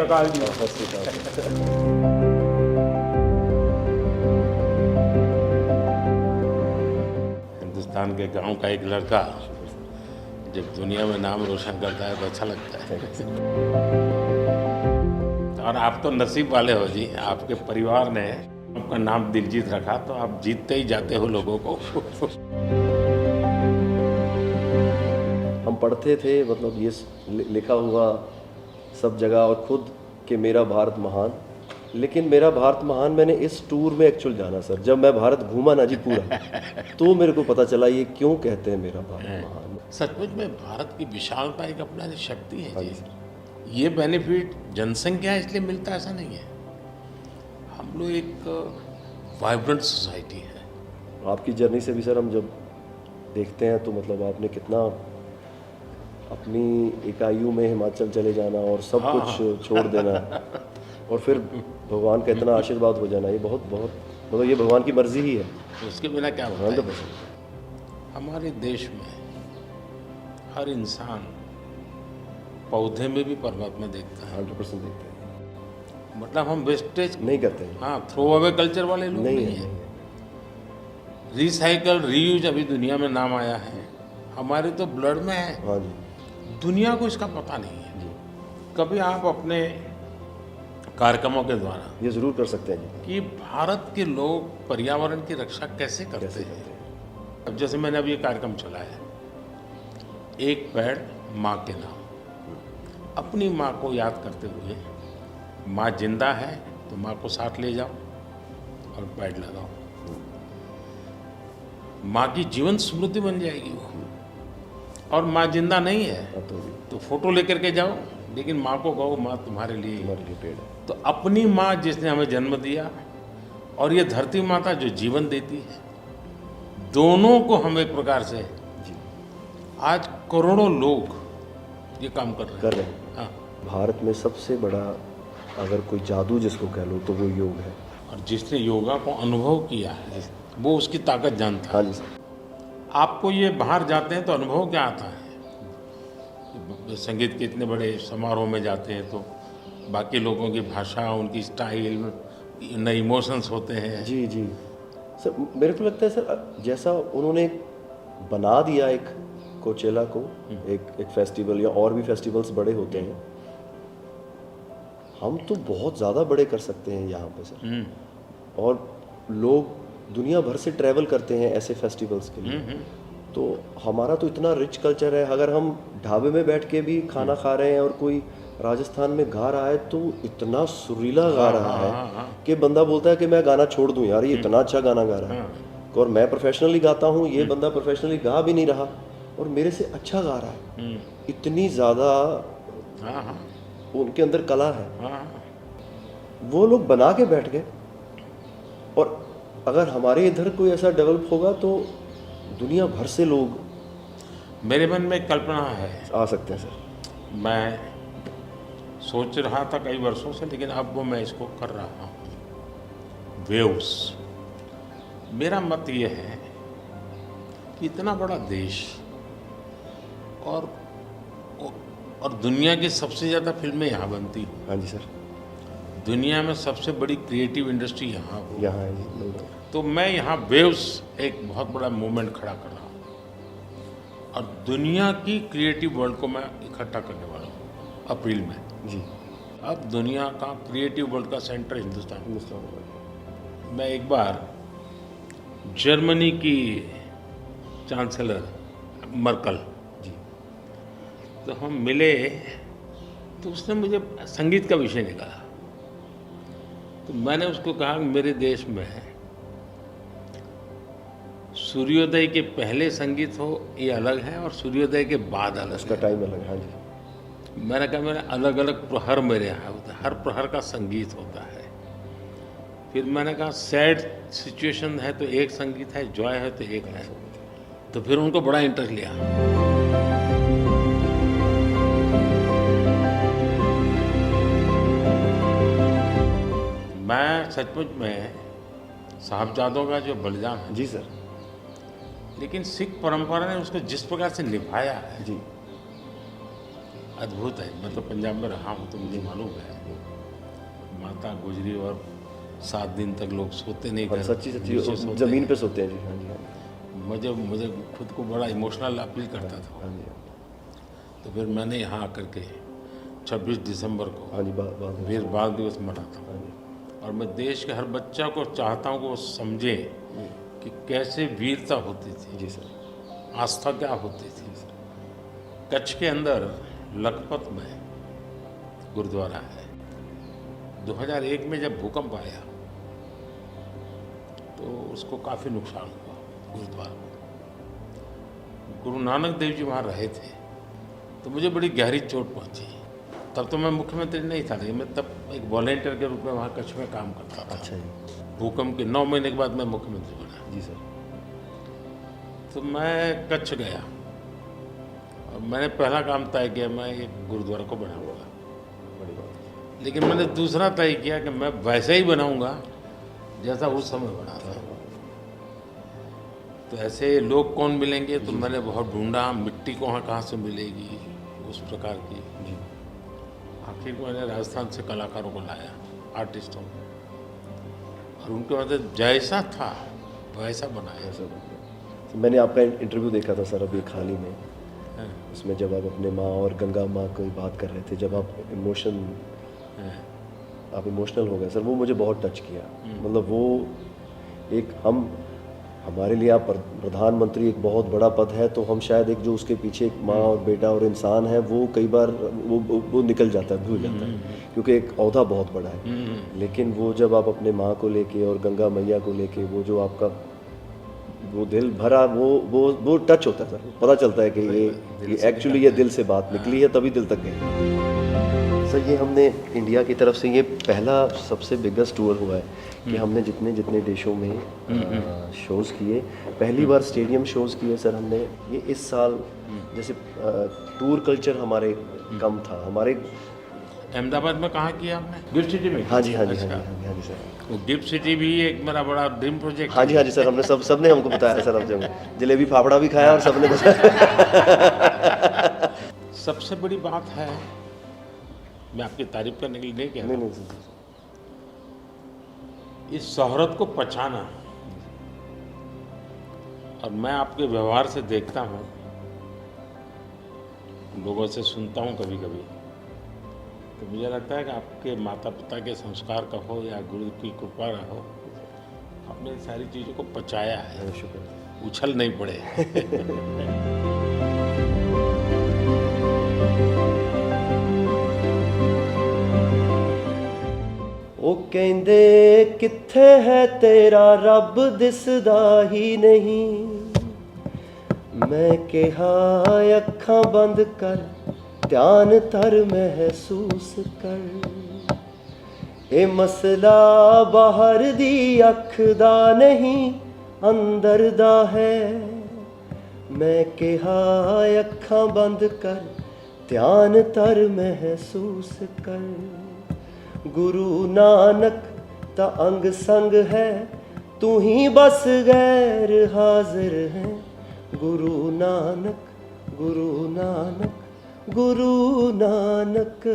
अकाल जी। सत श्री अकाल। हिंदुस्तान के गांव का एक लड़का जब दुनिया में नाम रोशन करता है तो अच्छा लगता है। और आप तो नसीब वाले हो जी, आपके परिवार ने आपका नाम दिलजीत रखा तो आप जीतते ही जाते हो लोगों को। हम पढ़ते थे, मतलब ये लिखा हुआ सब जगह और खुद कि मेरा भारत महान, लेकिन मेरा भारत महान मैंने इस टूर में एक्चुअल जाना सर। जब मैं भारत घूमा ना जी पूरा, तो मेरे को पता चला ये क्यों कहते हैं मेरा भारत महान। सचमुच में भारत की विशालता एक अपना शक्ति है हाँ जी। जी सर। ये बेनिफिट जनसंख्या इसलिए मिलता है ऐसा नहीं है, हम लोग एक वाइब्रेंट सोसाइटी है। आपकी जर्नी से भी सर हम जब देखते हैं तो मतलब आपने कितना अपनी इकाइयों में हिमाचल चले जाना और सब हाँ, कुछ छोड़ देना और फिर भगवान का इतना आशीर्वाद हो जाना, ये बहुत बहुत मतलब ये भगवान की मर्जी ही है। उसके बिना क्या होता है। 100%। हमारे देश में हर इंसान पौधे में भी परमात्मा देखता है। 100% देखते हैं, मतलब हम वेस्टेज नहीं करते हैं। हाँ थ्रो अवे कल्चर वाले लोग नहीं नहीं है, है। रिसाइकल रीयूज अभी दुनिया में नाम आया है, हमारे तो ब्लड में है। हाँ जी दुनिया को इसका पता नहीं है। जी, कभी आप अपने कार्यक्रमों के द्वारा ये ज़रूर कर सकते हैं जी। कि भारत के लोग पर्यावरण की रक्षा कैसे करते कैसे हैं। करते हैं? अब जैसे मैंने अभी ये कार्यक्रम चलाया, एक पेड़ माँ के नाम, अपनी माँ को याद करते हुए, माँ जिंदा है तो माँ को साथ ले जाओ और पेड़ लगाओ, माँ की जीवन स्मृति बन जाएगी वो। और माँ जिंदा नहीं है अब तो फोटो लेकर के जाओ, लेकिन माँ को कहो माँ तुम्हारे लिए ही है। हमारे लिए पेड़ है। तो अपनी माँ जिसने हमें जन्म दिया और ये धरती माता जो जीवन देती है, दोनों को हम एक प्रकार से जी आज करोड़ों लोग ये काम कर रहे हैं। हाँ, भारत में सबसे बड़ा अगर कोई जादू जिसको कह लो तो वो योग है। और जिसने योगा को अनुभव किया है वो उसकी ताकत जानता है। हाँ जी सर। आपको ये बाहर जाते हैं तो अनुभव क्या आता है, संगीत के इतने बड़े समारोह में जाते हैं तो बाकी लोगों की भाषा, उनकी स्टाइल, नए इमोशंस होते हैं। जी जी सर, मेरे को लगता है सर जैसा उन्होंने बना दिया एक कोचेला को एक फेस्टिवल, या और भी फेस्टिवल्स बड़े होते हैं, हम तो बहुत ज़्यादा बड़े कर सकते हैं यहाँ पे सर। और लोग दुनिया भर से ट्रैवल करते हैं ऐसे फेस्टिवल्स के लिए। तो हमारा तो इतना रिच कल्चर है, अगर हम ढाबे में बैठ के भी खाना खा रहे हैं और कोई राजस्थान में गा रहा है तो इतना सुरीला गा रहा है कि बंदा बोलता है कि मैं गाना छोड़ दूं यार, ये इतना अच्छा गाना गा रहा है। और मैं प्रोफेशनली गाता हूँ, ये बंदा प्रोफेशनली गा भी नहीं रहा और मेरे से अच्छा गा रहा है। इतनी ज़्यादा उनके अंदर कला है। वो लोग बना के बैठ गए, और अगर हमारे इधर कोई ऐसा डेवलप होगा तो दुनिया भर से लोग मेरे मन में एक कल्पना है, आ सकते हैं सर। मैं सोच रहा था कई वर्षों से, लेकिन अब वो मैं इसको कर रहा हूँ। वेव्स, मेरा मत ये है कि इतना बड़ा देश और दुनिया की सबसे ज़्यादा फिल्में यहाँ बनती हैं। हाँ जी सर। दुनिया में सबसे बड़ी क्रिएटिव इंडस्ट्री यहाँ हो, यहाँ है जी, मिल रहा है। तो मैं यहाँ वेव्स एक बहुत बड़ा मूवमेंट खड़ा कर रहा हूँ और दुनिया की क्रिएटिव वर्ल्ड को मैं इकट्ठा करने वाला हूँ अप्रैल में जी। अब दुनिया का क्रिएटिव वर्ल्ड का सेंटर हिंदुस्तान। हिंदुस्तान मैं एक बार जर्मनी की चांसलर मर्कल जी तो हम मिले, तो उसने मुझे संगीत का विषय निकाला। तो मैंने उसको कहा कि मेरे देश में सूर्योदय के पहले संगीत हो ये अलग है और सूर्योदय के बाद अलग उसका है। टाइम अलग है। हाँ जी। मैंने कहा मेरे अलग अलग प्रहर मेरे यहाँ होता है, हर प्रहर का संगीत होता है। फिर मैंने कहा सैड सिचुएशन है तो एक संगीत है, जॉय है तो एक है। तो फिर उनको बड़ा इंटरेस्ट लिया। मैं सचमुच में साहबजादों का जो बलिदान है, जी सर। लेकिन सिख परंपरा ने उसको जिस प्रकार से निभाया है, जी अद्भुत है। मैं तो पंजाब में रहा हूँ तो मुझे मालूम है, माता गुजरी और 7 दिन तक लोग सोते नहीं और घर, सच्ची नीचे सच्ची सोते ज़मीन हैं। पे सोते हैं जी। हाँ जी, हाँ जी, मुझे खुद को बड़ा इमोशनल अपील करता था। हाँ जी, तो फिर मैंने यहाँ आकर के 26 दिसंबर को हाँ जी, बात वीर बाल दिवस मनाता हूँ। हाँ जी, और मैं देश के हर बच्चा को चाहता हूँ कि वो समझे कि कैसे वीरता होती थी, जी सर, आस्था क्या होती थी। कच्छ के अंदर लखपत में गुरुद्वारा है। 2001 में जब भूकंप आया तो उसको काफ़ी नुकसान हुआ गुरुद्वारा को। गुरु नानक देव जी वहाँ रहे थे तो मुझे बड़ी गहरी चोट पहुँची। तब तो मैं मुख्यमंत्री नहीं था, लेकिन मैं तब एक वॉलेंटियर के रूप में वहाँ कच्छ में काम करता था। अच्छा जी, भूकंप के 9 महीने के बाद मैं मुख्यमंत्री बना। जी सर, तो मैं कच्छ गया और मैंने पहला काम तय किया, मैं एक गुरुद्वारा को बनाऊंगा। बड़ी बात। लेकिन मैंने दूसरा तय किया कि मैं वैसे ही बनाऊंगा जैसा उस समय बना था। तो ऐसे लोग कौन मिलेंगे, तो मैंने बहुत ढूंढा मिट्टी कहाँ से मिलेगी उस प्रकार की। जी, आखिर में मैंने राजस्थान से कलाकारों को लाया, आर्टिस्टों को, और उनके बाद जैसा था वैसा बनाया। ऐसा तो मैंने आपका इंटरव्यू देखा था सर अभी हाल ही में, हाँ, उसमें जब आप अपने माँ और गंगा माँ की बात कर रहे थे, जब आप इमोशनल हो गए सर, वो मुझे बहुत टच किया। मतलब वो एक हमारे लिए आप प्रधानमंत्री एक बहुत बड़ा पद है, तो हम शायद एक जो उसके पीछे एक माँ और बेटा और इंसान है, वो कई बार वो निकल जाता है, भूल जाता है, क्योंकि एक ओहदा बहुत बड़ा है। लेकिन वो जब आप अपने माँ को लेके और गंगा मैया को लेके, वो जो आपका वो दिल भरा, वो टच होता है सर, पता चलता है कि ये एक्चुअली ये दिल से बात निकली है, तभी दिल तक गई। सर ये हमने इंडिया की तरफ से ये पहला सबसे बिगेस्ट टूर हुआ है कि हमने जितने देशों में शोज़ किए, पहली बार स्टेडियम शोज़ किए सर हमने। ये इस साल जैसे टूर कल्चर हमारे कम था हमारे। अहमदाबाद में कहाँ किया आपने? गिफ्ट सिटी में? हाँ जी, हाँ जी, अच्छा। हाँ जी, हाँ जी सर। वो गिफ्ट सिटी भी एक मेरा बड़ा ड्रीम प्रोजेक्ट। हाँ जी, हाँ जी सर, हमने सबने हमको बताया सर, हम जब जलेबी फाफड़ा भी खाया और सबने बताया। सबसे बड़ी बात है, मैं आपकी तारीफ करने के लिए नहीं कह रहा, नहीं सर, इस शोहरत को पहचाना। और मैं आपके व्यवहार से देखता हूँ, लोगों से सुनता हूँ कभी कभी, तो मुझे लगता है कि आपके माता पिता के संस्कार का हो या गुरु की कृपा का हो, आपने इन सारी चीज़ों को पचाया है, शुक्र। उछल नहीं पड़े। ਉਹ ਕਹਿੰਦੇ ਕਿੱਥੇ ਹੈ ਤੇਰਾ ਰੱਬ ਦਿਸਦਾ ਹੀ ਨਹੀਂ, ਮੈਂ ਕਿਹਾ ਅੱਖਾਂ ਬੰਦ ਕਰ ਧਿਆਨ ਧਰ ਮਹਿਸੂਸ ਕਰ, ਇਹ ਮਸਲਾ ਬਾਹਰ ਦੀ ਅੱਖ ਦਾ ਨਹੀਂ ਅੰਦਰ ਦਾ ਹੈ, ਮੈਂ ਕਿਹਾ ਅੱਖਾਂ ਬੰਦ ਕਰ ਧਿਆਨ ਧਰ ਮਹਿਸੂਸ ਕਰ, गुरु नानक ता अंग संग है, तू ही बस गैर हाजिर है, गुरु नानक गुरु नानक गुरु नानक।